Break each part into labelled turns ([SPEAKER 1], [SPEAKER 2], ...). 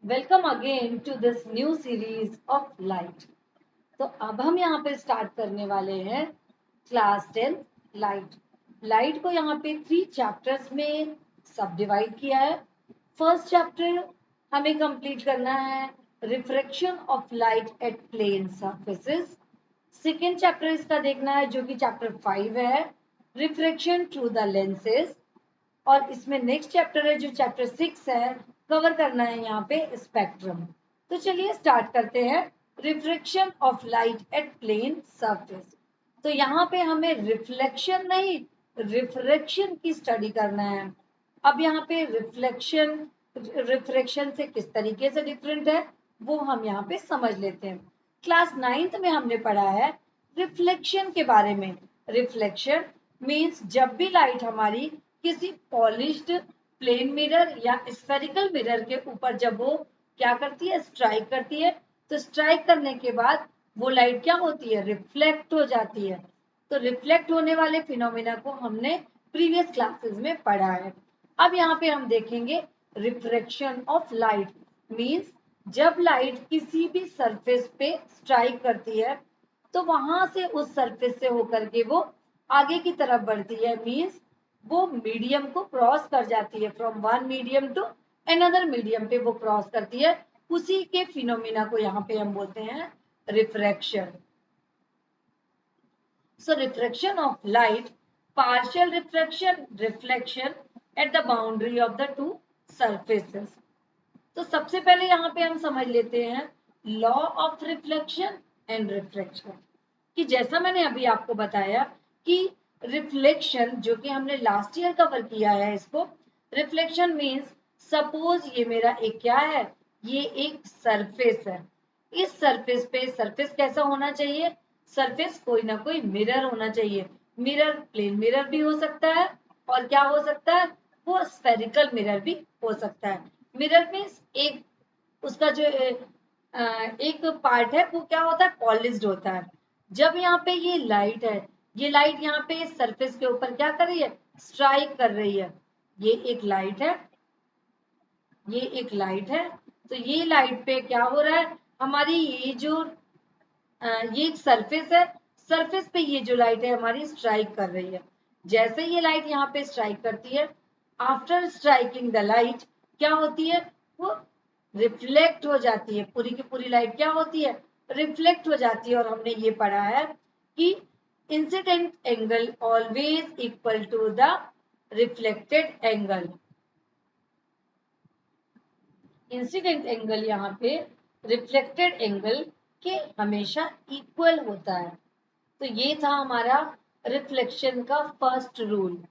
[SPEAKER 1] Welcome again to this new series of light. तो अब हम यहाँ पे स्टार्ट करने वाले हैं क्लास 10 लाइट। लाइट को यहाँ पे 3 चैप्टर्स में सब डिवाइड किया है। फर्स्ट चैप्टर हमें कंप्लीट करना है refraction of light at plane surfaces. Second chapter इसका देखना है जो कि चैप्टर 5 है, रिफ्रैक्शन थ्रू द लेंसेज। और इसमें नेक्स्ट चैप्टर है जो चैप्टर 6 है, कवर करना है यहाँ पे स्पेक्ट्रम। तो चलिए स्टार्ट करते हैं reflection of light at plane surface. तो यहाँ पे हमें रिफ्लेक्शन नहीं रिफ्रैक्शन की स्टडी करना है। अब यहाँ पे रिफ्लेक्शन रिफ्रैक्शन से किस तरीके से डिफरेंट है वो हम यहाँ पे समझ लेते हैं। क्लास 9th में हमने पढ़ा है रिफ्लेक्शन के बारे में। रिफ्लेक्शन मीन्स जब भी लाइट हमारी किसी पॉलिश्ड प्लेन मिरर या स्फेरिकल मिरर के ऊपर जब वो क्या करती है, स्ट्राइक करती है, तो स्ट्राइक करने के बाद वो लाइट क्या होती है, रिफ्लेक्ट हो जाती है। तो रिफ्लेक्ट होने वाले फिनोमिना को हमने प्रीवियस क्लासेस में पढ़ा है। अब यहाँ पे हम देखेंगे रिफ्रैक्शन ऑफ लाइट मीन्स जब लाइट किसी भी सरफेस पे स्ट्राइक करती है तो वहां से उस सरफेस से होकर के वो आगे की तरफ बढ़ती है, मीन्स वो मीडियम को क्रॉस कर जाती है। From one medium to another medium पे वो क्रॉस करती है। उसी के फिनोमिना को यहाँ पे हम बोलते हैं refraction. So refraction of light, partial refraction, reflection at the boundary of the two surfaces। तो सबसे पहले यहाँ पे हम समझ लेते हैं law of reflection and refraction कि जैसा मैंने अभी आपको बताया कि रिफ्लेक्शन जो कि हमने लास्ट ईयर कवर किया है इसको, रिफ्लेक्शन मीन्स सपोज ये मेरा एक क्या है, ये एक सरफेस है। इस सरफेस पे सरफेस कैसा होना चाहिए, सरफेस कोई ना कोई मिरर होना चाहिए। मिरर प्लेन मिरर भी हो सकता है और क्या हो सकता है, वो स्फेरिकल मिरर भी हो सकता है। मिरर मीन्स एक उसका जो एक पार्ट है वो क्या होता है, पॉलिश्ड होता है। जब यहाँ पे ये लाइट है, ये लाइट यहाँ पे सरफेस के ऊपर क्या कर रही है, स्ट्राइक कर रही है। ये एक लाइट है, ये एक लाइट है। तो ये लाइट पे क्या हो रहा है, हमारी ये जो ये एक सरफेस है, सरफेस पे ये जो लाइट है हमारी स्ट्राइक कर रही है। जैसे ये लाइट यहाँ पे स्ट्राइक करती है, आफ्टर स्ट्राइकिंग द लाइट क्या होती है, वो रिफ्लेक्ट हो जाती है। पूरी की पूरी लाइट क्या होती है, रिफ्लेक्ट हो जाती है। और हमने ये पढ़ा है कि incident angle always equal to the reflected angle. Incident angle यहाँ पे रिफ्लेक्टेड एंगल के हमेशा इक्वल होता है। तो ये था हमारा रिफ्लेक्शन का first rule,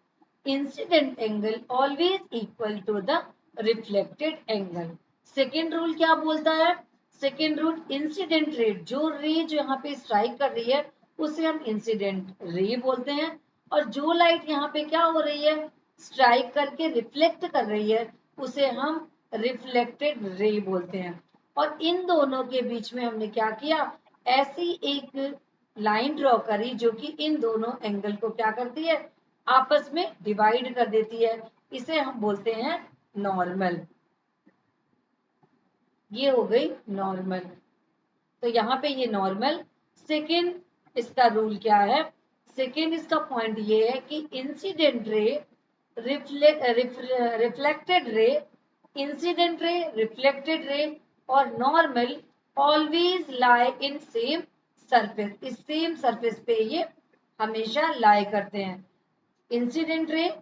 [SPEAKER 1] incident angle always equal to the reflected angle. Second rule क्या बोलता है, सेकेंड रूल इंसिडेंट रे, जो रे जो यहाँ पे स्ट्राइक कर रही है उसे हम इंसिडेंट रे बोलते हैं। और जो लाइट यहाँ पे क्या हो रही है, स्ट्राइक करके रिफ्लेक्ट कर रही है, उसे हम रिफ्लेक्टेड रे बोलते हैं। और इन दोनों के बीच में हमने क्या किया, ऐसी एक लाइन ड्रॉ करी जो कि इन दोनों एंगल को क्या करती है, आपस में डिवाइड कर देती है। इसे हम बोलते हैं नॉर्मल। ये हो गई नॉर्मल। तो यहाँ पे ये नॉर्मल। सेकेंड इसका रूल क्या है, सेकेंड इसका पॉइंट ये है कि incident ray, reflected ray, incident ray, reflected ray और normal always lie in same surface. इस सेम सरफेस पे ये हमेशा लाई करते हैं। इंसिडेंट रे,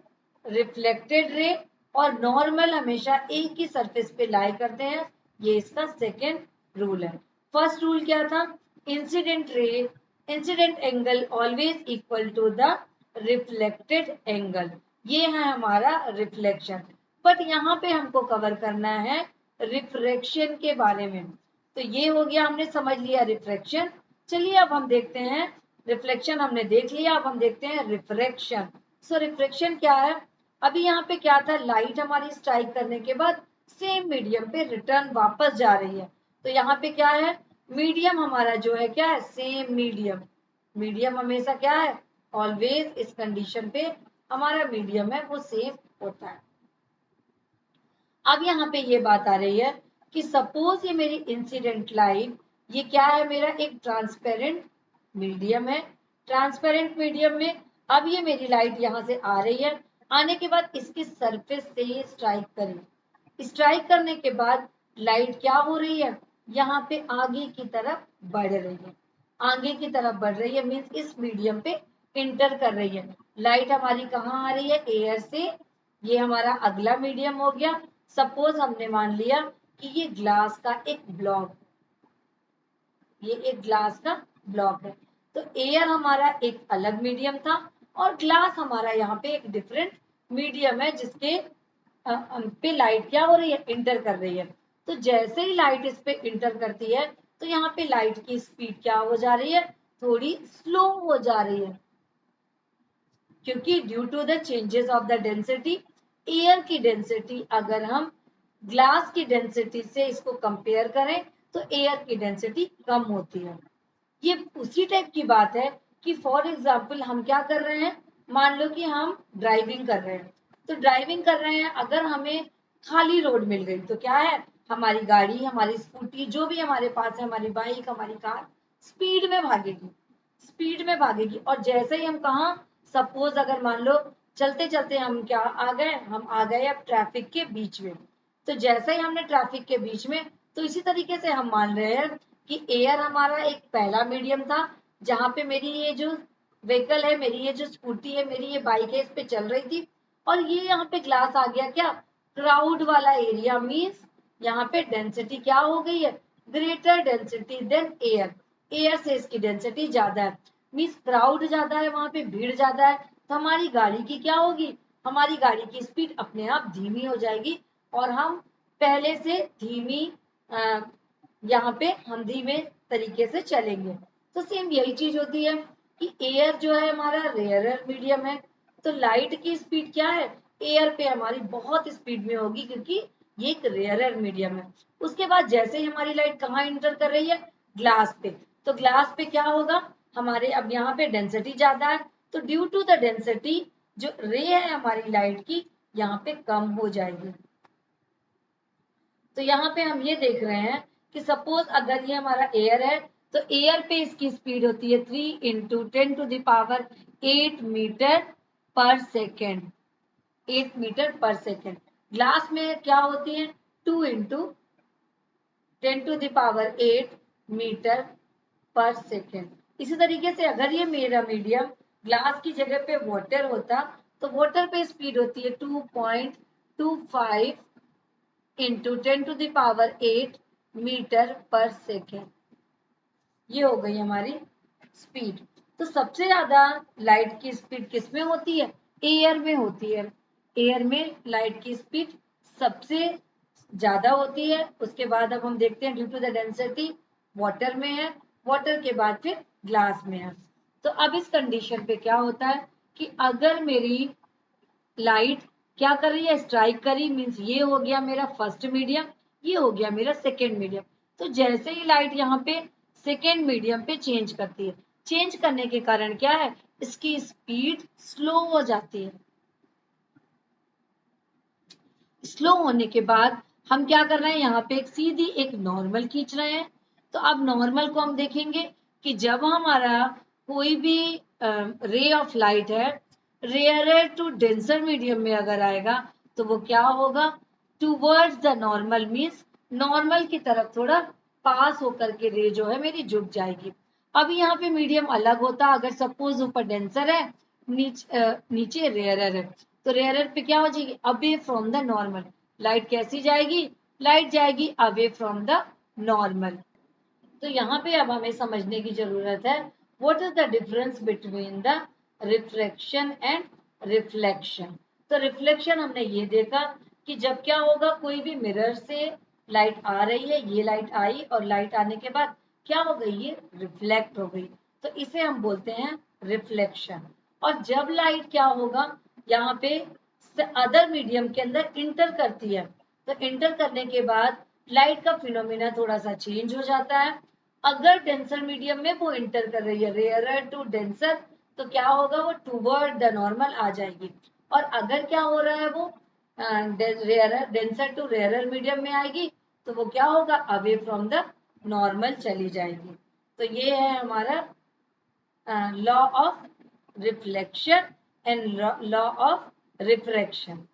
[SPEAKER 1] रिफ्लेक्टेड रे और नॉर्मल हमेशा एक ही सरफेस पे लाई करते हैं। ये इसका सेकेंड रूल है। फर्स्ट रूल क्या था, incident ray, incident angle always equal to the reflected angle. ये है हमारा रिफ्लेक्शन। बट यहाँ पे हमको कवर करना है रिफ्रैक्शन के बारे में। तो ये हो गया, हमने समझ लिया रिफ्रैक्शन। चलिए अब हम देखते हैं, रिफ्लेक्शन हमने देख लिया, अब हम देखते हैं रिफ्रैक्शन। सो रिफ्रैक्शन क्या है, अभी यहाँ पे क्या था, लाइट हमारी स्ट्राइक करने के बाद सेम मीडियम पे रिटर्न वापस जा रही है। तो यहाँ पे क्या है, मीडियम हमारा जो है क्या है, सेम मीडियम। मीडियम हमेशा क्या है, ऑलवेज इस कंडीशन पे हमारा मीडियम है वो सेम होता है। अब यहाँ पे ये बात आ रही है कि सपोज ये मेरी इंसिडेंट लाइट, ये क्या है, मेरा एक ट्रांसपेरेंट मीडियम है। ट्रांसपेरेंट मीडियम में अब ये मेरी लाइट यहाँ से आ रही है, आने के बाद इसकी सरफेस से स्ट्राइक करें। स्ट्राइक करने के बाद लाइट क्या हो रही है, यहाँ पे आगे की तरफ बढ़ रही है। आगे की तरफ बढ़ रही है मीन्स इस मीडियम पे इंटर कर रही है। लाइट हमारी कहाँ आ रही है, एयर से। ये हमारा अगला मीडियम हो गया। सपोज हमने मान लिया कि ये ग्लास का एक ब्लॉक, ये एक ग्लास का ब्लॉक है। तो एयर हमारा एक अलग मीडियम था और ग्लास हमारा यहाँ पे एक डिफरेंट मीडियम है, जिसके पे लाइट क्या हो रही है, इंटर कर रही है। तो जैसे ही लाइट इस पे इंटर करती है तो यहाँ पे लाइट की स्पीड क्या हो जा रही है, थोड़ी स्लो हो जा रही है, क्योंकि due to the changes of the density, air की डेंसिटी अगर हम ग्लास की डेंसिटी से इसको कंपेयर करें तो एयर की डेंसिटी कम होती है। ये उसी टाइप की बात है कि फॉर एग्जाम्पल हम क्या कर रहे हैं, मान लो कि हम ड्राइविंग कर रहे हैं। तो ड्राइविंग कर रहे हैं, अगर हमें खाली रोड मिल गई तो क्या है, हमारी गाड़ी, हमारी स्कूटी, जो भी हमारे पास है, हमारी बाइक, हमारी कार स्पीड में भागेगी, स्पीड में भागेगी। और जैसे ही हम कहा, सपोज अगर मान लो चलते चलते हम क्या आ गए, हम आ गए अब ट्रैफिक के बीच में। तो जैसे ही हमने ट्रैफिक के बीच में, तो इसी तरीके से हम मान रहे हैं कि एयर हमारा एक पहला मीडियम था, जहां पे मेरी ये जो व्हीकल है, मेरी ये जो स्कूटी है, मेरी ये बाइक है, इस पे चल रही थी। और ये यहाँ पे ग्लास आ गया क्या, क्राउड वाला एरिया, मीन्स यहाँ पे डेंसिटी क्या हो गई है, greater density than air. Air से इसकी डेंसिटी ज्यादा है, मीन्स क्राउड ज्यादा है, वहां पे भीड़ ज्यादा है। तो हमारी गाड़ी की क्या होगी, हमारी गाड़ी की स्पीड अपने आप धीमी हो जाएगी और हम पहले से धीमी यहाँ पे हम धीमे तरीके से चलेंगे। तो सेम यही चीज होती है कि एयर जो है हमारा रेयरर मीडियम है, तो लाइट की स्पीड क्या है, एयर पे हमारी बहुत स्पीड में होगी, क्योंकि ये एक रेयरर मीडियम है। उसके बाद जैसे ही हमारी लाइट कहाँ इंटर कर रही है, ग्लास पे, तो ग्लास पे क्या होगा, हमारे अब यहाँ पे डेंसिटी ज्यादा है, तो ड्यू टू द डेंसिटी जो रे है हमारी लाइट की, यहाँ पे कम हो जाएगी। तो यहाँ पे हम ये देख रहे हैं कि सपोज अगर ये हमारा एयर है, तो एयर पे इसकी स्पीड होती है 3 इंटू 10⁸ मीटर पर सेकेंड, 8 मीटर पर सेकेंड। ग्लास में क्या होती है, 2 इंटू 10⁸ मीटर पर सेकेंड। इसी तरीके से अगर ये मेरा मीडियम ग्लास की जगह पे वाटर होता, तो वाटर पे स्पीड होती है 2.25 इंटू 10⁸ मीटर पर सेकेंड। ये हो गई हमारी स्पीड। तो सबसे ज्यादा लाइट की स्पीड किस में होती है, एयर में होती है। एयर में लाइट की स्पीड सबसे ज्यादा होती है। उसके बाद अब हम देखते हैं due to the density, water में है, वाटर के बाद फिर ग्लास में है। तो अब इस कंडीशन पे क्या होता है कि अगर मेरी लाइट क्या कर रही है, स्ट्राइक करी, मीन्स ये हो गया मेरा फर्स्ट मीडियम, ये हो गया मेरा सेकेंड मीडियम। तो जैसे ही लाइट यहाँ पे सेकेंड मीडियम पे चेंज करती है, चेंज करने के कारण क्या है, इसकी स्पीड स्लो हो जाती है। स्लो होने के बाद हम क्या कर रहे हैं, यहाँ पे एक सीधी एक नॉर्मल खींच रहे हैं। तो अब नॉर्मल को हम देखेंगे कि जब हमारा कोई भी रे ऑफ लाइट है रेयरर टू डेंसर मीडियम में अगर आएगा, तो वो क्या होगा, towards the normal, means normal की तरफ थोड़ा पास होकर के रे जो है मेरी झुक जाएगी। अब यहाँ पे मीडियम अलग होता, अगर सपोज ऊपर डेंसर है, नीचे रेयरर है, तो रेयरर पे क्या हो जाएगी, away from the normal. Light कैसी जाएगी, लाइट जाएगी अवे फ्रॉम द नॉर्मल। तो यहाँ पे अब हमें समझने की जरूरत है, what is the difference between the refraction and reflection. तो रिफ्लेक्शन हमने ये देखा कि जब क्या होगा, कोई भी मिरर से लाइट आ रही है, ये लाइट आई और लाइट आने के बाद क्या हो गई, ये रिफ्लेक्ट हो गई, तो इसे हम बोलते हैं रिफ्लेक्शन। और जब लाइट क्या होगा, यहाँ पे अदर मीडियम के अंदर इंटर करती है, तो इंटर करने के बाद लाइट का फिनोमिना थोड़ा सा चेंज हो जाता है। अगर डेंसर मीडियम में वो इंटर कर रही है रेयरर टू डेंसर, तो क्या होगा, वो टूवर्ड द नॉर्मल आ जाएगी। और अगर क्या हो रहा है, वो rarer denser to rarer medium में आएगी, तो वो क्या होगा, अवे फ्रॉम द नॉर्मल चली जाएगी। तो ये है हमारा law of reflection and law of refraction.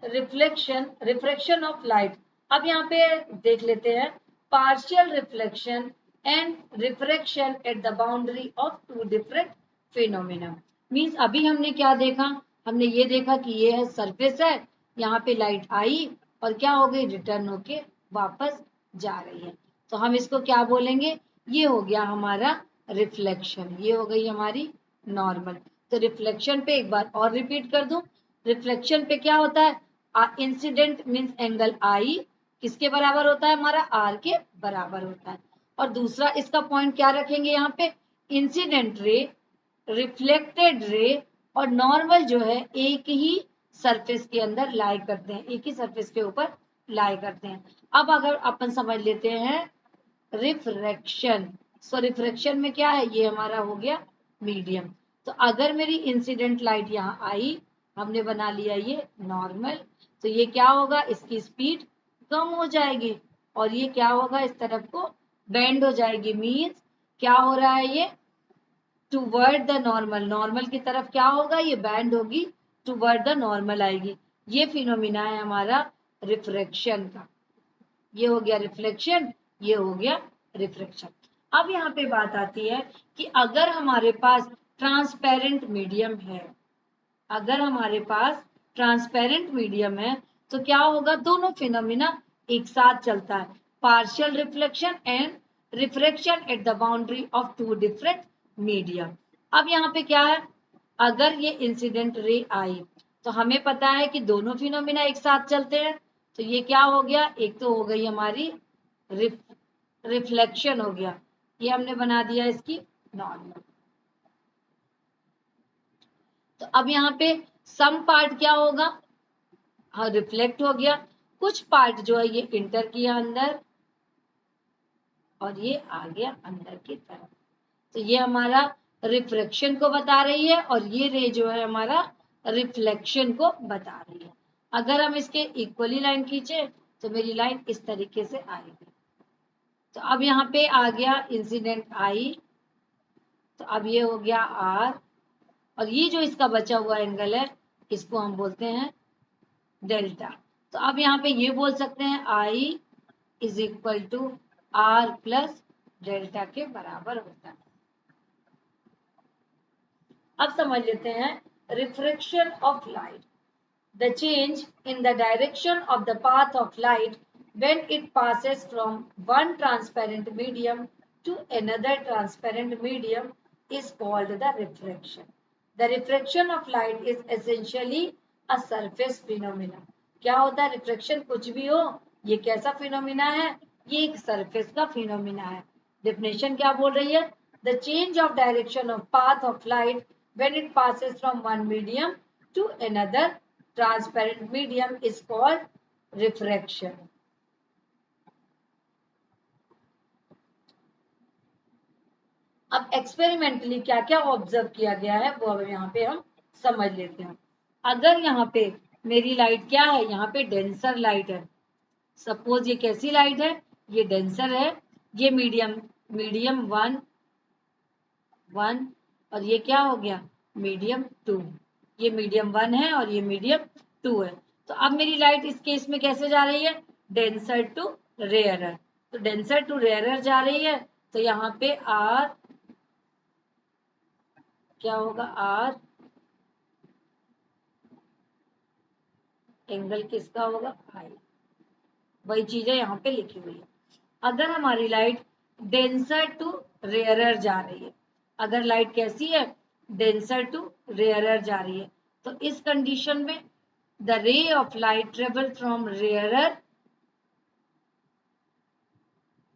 [SPEAKER 1] Refraction of light, अब यहाँ पे देख लेते हैं partial reflection and refraction at the boundary of two different phenomena. Means अभी हमने क्या देखा, हमने ये देखा कि ये है सरफेस है, यहाँ पे लाइट आई और क्या हो गई, रिटर्न होके वापस जा रही है। तो हम इसको क्या बोलेंगे, ये हो गया हमारा रिफ्लेक्शन, ये हो गई हमारी नॉर्मल। तो रिफ्लेक्शन पे एक बार और रिपीट कर दूं, रिफ्लेक्शन पे क्या होता है, इंसिडेंट मीन्स एंगल आई किसके बराबर होता है, हमारा आर के बराबर होता है। और दूसरा इसका पॉइंट क्या रखेंगे यहाँ पे, इंसिडेंट रे, रिफ्लेक्टेड रे और नॉर्मल जो है एक ही सरफेस के अंदर लाई करते हैं, एक ही सरफेस के ऊपर लाई करते हैं। अब अगर अपन समझ लेते हैं रिफ्रैक्शन, सो रिफ्रैक्शन में क्या है, ये हमारा हो गया मीडियम। तो अगर मेरी इंसिडेंट लाइट यहाँ आई, हमने बना लिया ये नॉर्मल, तो ये क्या होगा, इसकी स्पीड कम हो जाएगी और ये क्या होगा, इस तरफ को बेंड हो जाएगी। मींस क्या हो रहा है, ये टूवर्ड द नॉर्मल, नॉर्मल की तरफ क्या होगा, ये बैंड होगी, टूवर्ड द नॉर्मल आएगी। ये फिनोमिना है हमारा रिफ्रैक्शन का। ये हो गया रिफ्लेक्शन, ये हो गया रिफ्रैक्शन। अब यहाँ पे बात आती है कि अगर हमारे पास ट्रांसपेरेंट मीडियम है, अगर हमारे पास ट्रांसपेरेंट मीडियम है तो क्या होगा, दोनों फिनोमिना एक साथ चलता है, partial reflection and refraction at the boundary of two different medium. अब यहाँ पे क्या है, अगर ये इंसिडेंट रे आई तो हमें पता है कि दोनों फिनोमिना एक साथ चलते हैं, तो ये क्या हो गया, एक तो हो गई हमारी रिफ्लेक्शन हो गया, ये हमने बना दिया इसकी नॉर्मल। तो अब यहाँ पे सम पार्ट क्या होगा, हाँ रिफ्लेक्ट हो गया, कुछ पार्ट जो है ये इंटर किया अंदर और ये आ गया अंदर की तरफ। तो ये हमारा रिफ्रैक्शन को बता रही है और ये रे जो है हमारा रिफ्लेक्शन को बता रही है। अगर हम इसके इक्वली लाइन खींचे तो मेरी लाइन इस तरीके से आएगी। तो अब यहाँ पे आ गया इंसिडेंट आई, तो अब ये हो गया आर और ये जो इसका बचा हुआ एंगल है इसको हम बोलते हैं डेल्टा। तो अब यहाँ पे ये बोल सकते हैं I is equal to R plus delta के बराबर होता है। अब समझ लेते हैं refraction of light, the change in the direction of the path of light when it passes from one transparent medium to another transparent medium is called the refraction. The refraction of light is essentially a surface phenomena. क्या होता है refraction, कुछ भी हो ये कैसा phenomena है, ये एक सरफेस का फिनोमिना है। डेफिनेशन क्या बोल रही है, the change of direction of path of light when it passes from one medium to another transparent medium is called refraction. अब एक्सपेरिमेंटली क्या क्या ऑब्जर्व किया गया है वो अब यहाँ पे हम समझ लेते हैं। अगर यहाँ पे मेरी लाइट क्या है, यहाँ पे डेंसर लाइट है, सपोज ये कैसी लाइट है, ये डेंसर है, ये मीडियम 1 और ये क्या हो गया मीडियम 2, ये मीडियम 1 है और ये मीडियम 2 है। तो अब मेरी लाइट इस केस में कैसे जा रही है, डेंसर टू रेयरर, तो डेंसर टू रेयरर जा रही है, तो यहाँ पे आर क्या होगा, आर एंगल किसका होगा, आई, वही चीज है यहाँ पे लिखी हुई है। अगर हमारी लाइट डेंसर टू रेयरर जा रही है, अगर लाइट कैसी है, डेंसर टू रेयरर जा रही है, तो इस कंडीशन में the ray of light travel from rarer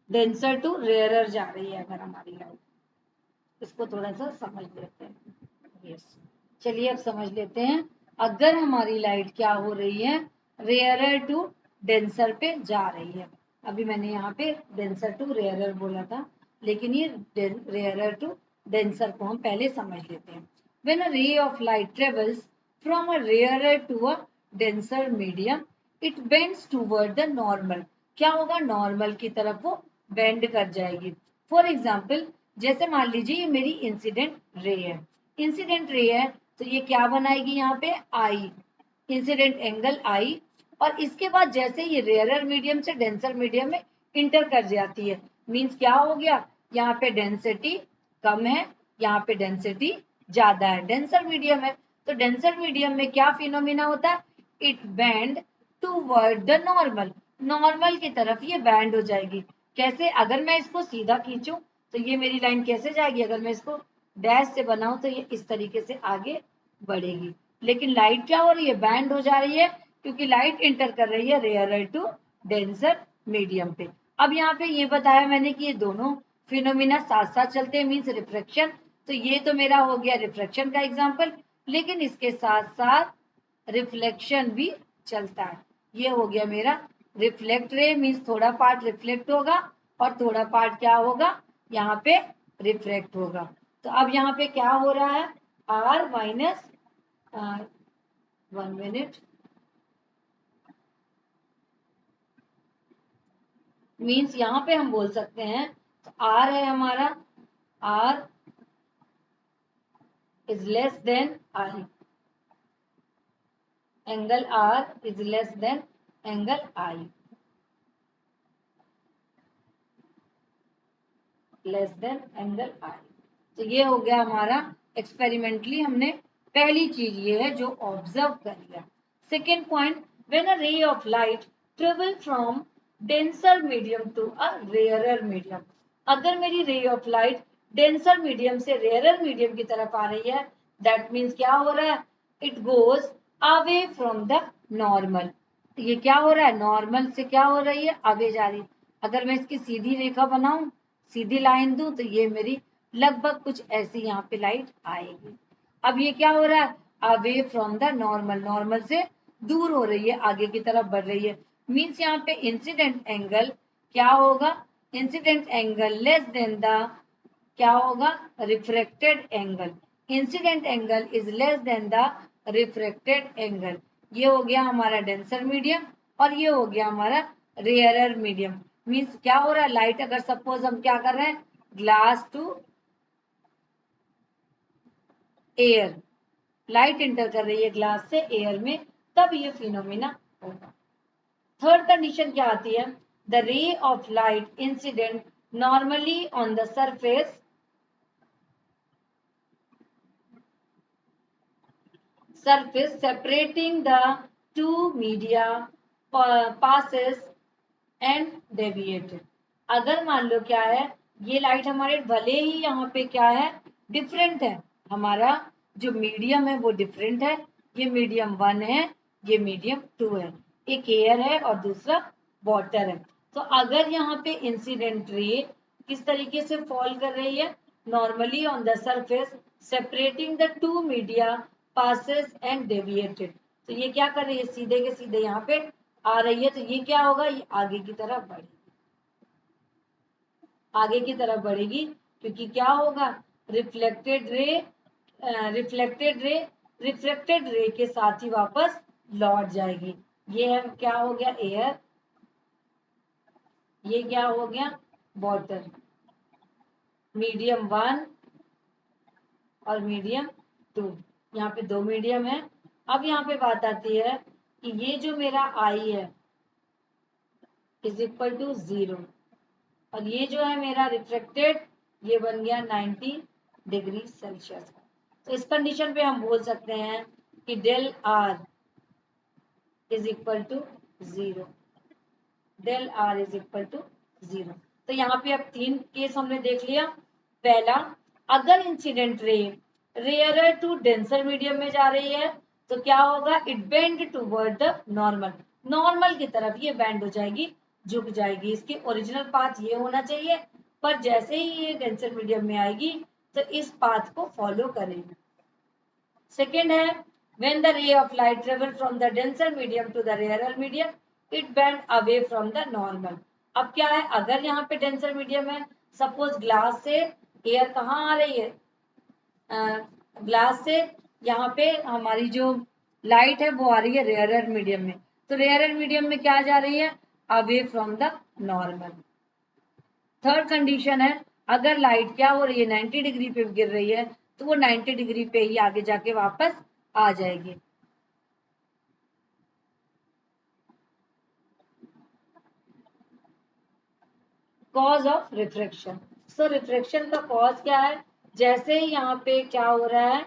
[SPEAKER 1] denser to rarer जा रही है। अगर हमारी लाइट, इसको थोड़ा सा समझ लेते हैं, यस चलिए अब समझ लेते हैं। अगर हमारी लाइट क्या हो रही है, रेयरर टू डेंसर पे जा रही है, अभी मैंने यहाँ पे डेंसर टू रेयरर बोला था, लेकिन ये रेयरर टू डेंसर को हम पहले समझ लेते हैं। When a ray of light travels from a rarer to a denser medium it bends toward the normal. क्या होगा? नॉर्मल की तरफ वो बेंड कर जाएगी। फॉर एग्जाम्पल, जैसे मान लीजिए ये मेरी इंसिडेंट रे है, इंसिडेंट रे है तो ये क्या बनाएगी? यहाँ पे आई, इंसिडेंट एंगल आई। और इसके बाद जैसे ये रेयरर मीडियम से डेंसर मीडियम में इंटर कर जाती है, मींस क्या हो गया? यहाँ पे डेंसिटी कम है, यहाँ पे डेंसिटी ज्यादा है, डेंसर मीडियम है। तो डेंसर मीडियम में क्या फिनोमिना होता है? It band toward the normal, normal की तरफ ये बैंड हो जाएगी। कैसे? अगर मैं इसको सीधा खींचूं तो ये मेरी लाइन कैसे जाएगी? अगर मैं इसको डैश से बनाऊं तो ये इस तरीके से आगे बढ़ेगी। लेकिन लाइट क्या हो रही है? बैंड हो जा रही है, क्योंकि लाइट इंटर कर रही है रेयरर टू डेंसर मीडियम पे। अब यहाँ पे ये बताया मैंने कि ये दोनों फिनोमिना साथ साथ चलते हैं, मीन्स रिफ्रैक्शन। तो ये तो मेरा हो गया रिफ्रैक्शन का एग्जाम्पल, लेकिन इसके साथ साथ रिफ्लेक्शन भी चलता है। ये हो गया मेरा रिफ्लेक्ट रे, मीन्स थोड़ा पार्ट रिफ्लेक्ट होगा और थोड़ा पार्ट क्या होगा? यहाँ पे रिफ्रैक्ट होगा। तो अब यहाँ पे क्या हो रहा है? R माइनस 1 मिनट, मीन्स यहाँ पे हम बोल सकते हैं तो R है हमारा, R is less than I, angle R is less than angle I, less than angle I। तो ये हो गया हमारा एक्सपेरिमेंटली हमने पहली चीज ये है जो ऑब्जर्व कर लिया। Second point, when a ray of light travel from denser medium to a rarer medium, अगर मेरी ray of light denser medium से रेयरर मीडियम की तरफ आ रही है, दैट मीन्स क्या हो रहा है? It goes away from the normal. ये क्या हो रहा है? नॉर्मल से क्या हो रही है? अवे जा रही है। अगर मैं इसकी सीधी रेखा बनाऊं, सीधी लाइन दूं, तो ये मेरी लगभग कुछ ऐसी यहाँ पे लाइट आएगी। अब ये क्या हो रहा है? Away from the normal, normal से दूर हो रही है, आगे की तरफ बढ़ रही है। मीन्स यहाँ पे इंसिडेंट एंगल क्या होगा? Incident angle less than the क्या होगा? Refracted angle. Incident angle is less than the refracted angle. ये हो गया हमारा डेंसर मीडियम और ये हो गया हमारा रेयरर मीडियम। मीन्स क्या हो रहा है? लाइट अगर सपोज हम क्या कर रहे हैं? Glass to air, light enter कर रही है ग्लास से एयर में, तब ये फिनोमिना होगा। थर्ड कंडीशन क्या आती है? The ray of light incident normally on the surface separating the two media passes and deviated। अगर मान लो क्या है, ये लाइट हमारे भले ही यहाँ पे क्या है? डिफरेंट है, हमारा जो मीडियम है वो डिफरेंट है। ये मीडियम 1 है, ये मीडियम 2 है, एक एयर है और दूसरा वाटर है। तो अगर यहाँ पे इंसिडेंट रे किस तरीके से फॉल कर रही है? Normally on the surface separating the two media passes and deviated. तो ये क्या कर रही है? सीधे के सीधे यहाँ पे आ रही है। तो ये क्या होगा? ये आगे की तरफ बढ़ेगी, आगे की तरफ बढ़ेगी, क्योंकि क्या होगा? Reflected ray, reflected ray reflected ray के साथ ही वापस लौट जाएगी। ये है क्या हो गया? एयर। ये क्या हो गया? वाटर। मीडियम 1 और मीडियम 2, यहाँ पे दो मीडियम है। अब यहाँ पे बात आती है कि ये जो मेरा आई है इज इक्वल टू 0 और ये जो है मेरा रिफ्लेक्टेड, ये बन गया 90 डिग्री सेल्सियस। तो इस कंडीशन पे हम बोल सकते हैं कि del R is equal to 0, del R is equal to 0। तो यहाँ पे अब तीन केस हमने देख लिया। पहला, अगर incident ray rarer to denser medium में जा रही है तो क्या होगा? It bend toward the normal, normal की तरफ ये बेंड हो जाएगी, झुक जाएगी। इसके ओरिजिनल पाथ ये होना चाहिए, पर जैसे ही ये डेंसर मीडियम में आएगी तो इस पाथ को फॉलो करेगी। सेकेंड है, when the ray of light travel from the denser medium to the rarer medium, it bend away from the normal। अब क्या है? अगर यहाँ पे डेंसर मीडियम है, सपोज ग्लास से एयर कहाँ आ रही है? ग्लास से यहाँ पे हमारी जो लाइट है वो आ रही है रेयरर मीडियम में। तो रेयर मीडियम में क्या जा रही है, away from the normal. Third condition है, अगर लाइट क्या हो रही है 90 डिग्री पे गिर रही है तो वो 90 डिग्री पे ही आगे जाके वापस आ जाएगी। Cause of refraction, so refraction का कॉज क्या है, जैसे ही यहाँ पे क्या हो रहा है,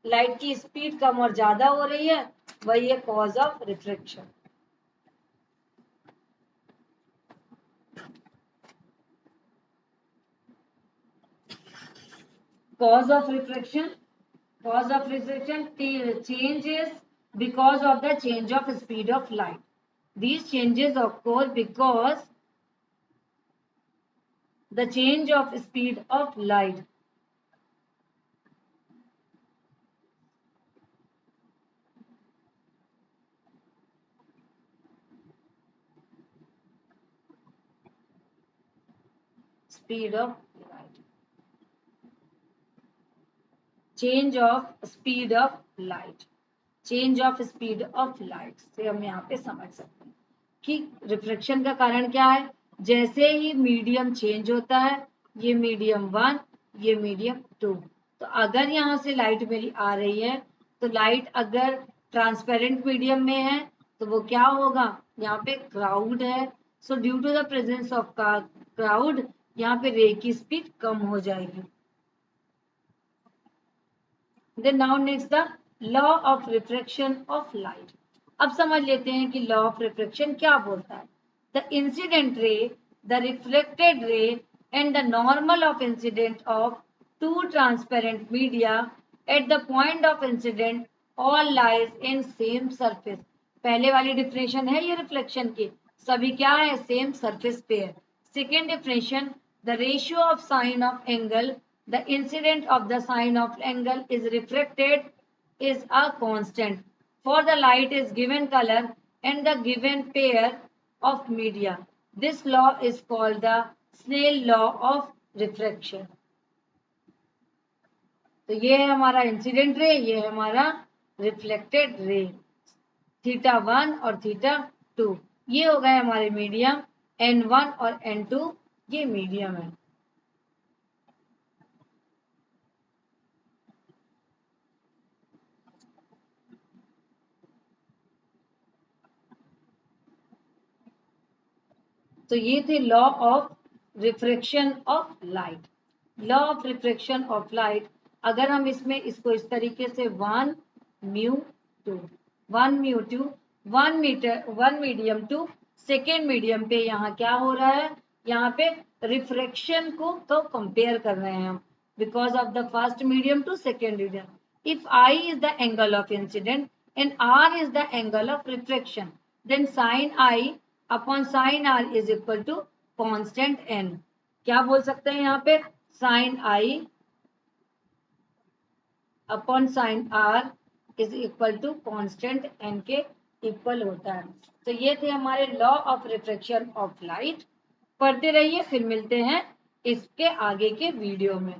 [SPEAKER 1] लाइट की स्पीड कम और ज्यादा हो रही है, वही है cause of refraction. Cause of refraction, cause of refraction change is because of the change of speed of light. These changes occur because the change of speed of light. Speed of light. Change of speed of light. Change of speed of light से हम यहाँ पे समझ सकते हैं कि reflection का कारण क्या है, जैसे ही मीडियम चेंज होता है, ये मीडियम 1, ये मीडियम 2, तो अगर यहाँ से लाइट मेरी आ रही है तो लाइट अगर ट्रांसपेरेंट मीडियम में है तो वो क्या होगा, यहाँ पे क्राउड है, so due to the presence of crowd यहाँ पे रे की स्पीड कम हो जाएगी। Then now next the law of refraction of light. अब समझ लेते हैं कि law of refraction क्या बोलता है। The incident ray, the reflected ray and the normal of incident of two transparent media at the point of incident all lies in same surface. पहले वाली डिफिनेशन है ये रिफ्लेक्शन की, सभी क्या है, सेम सरफेस पे है। Second definition, the ratio of sine of angle, the incident of the sine of angle is refracted is a constant for the light is given color and the given pair of media. This law is called the Snell law of refraction. तो ये है हमारा incident ray, ये है हमारा reflected ray, θ1 और θ2 ये हो गए हमारे मीडियम, n1 और n2 ये मीडियम है। तो ये थे law of refraction of light. Law of refraction of light, अगर हम इसमें इसको इस तरीके से 1 mu 2, 1 mu 2, 1 medium to second medium पे यहाँ क्या हो रहा है, यहाँ पे रिफ्रैक्शन को तो कंपेयर कर रहे हैं हम, because of the first medium to second medium. If I is the angle of incidence and R is the angle of refraction, then sine I upon sine R is equal to constant n। क्या बोल सकते हैं यहाँ पे, sine I upon sine R is equal to constant n के equal होता है। तो ये थे हमारे law of refraction of light. पढ़ते रहिए, फिर मिलते हैं इसके आगे के वीडियो में।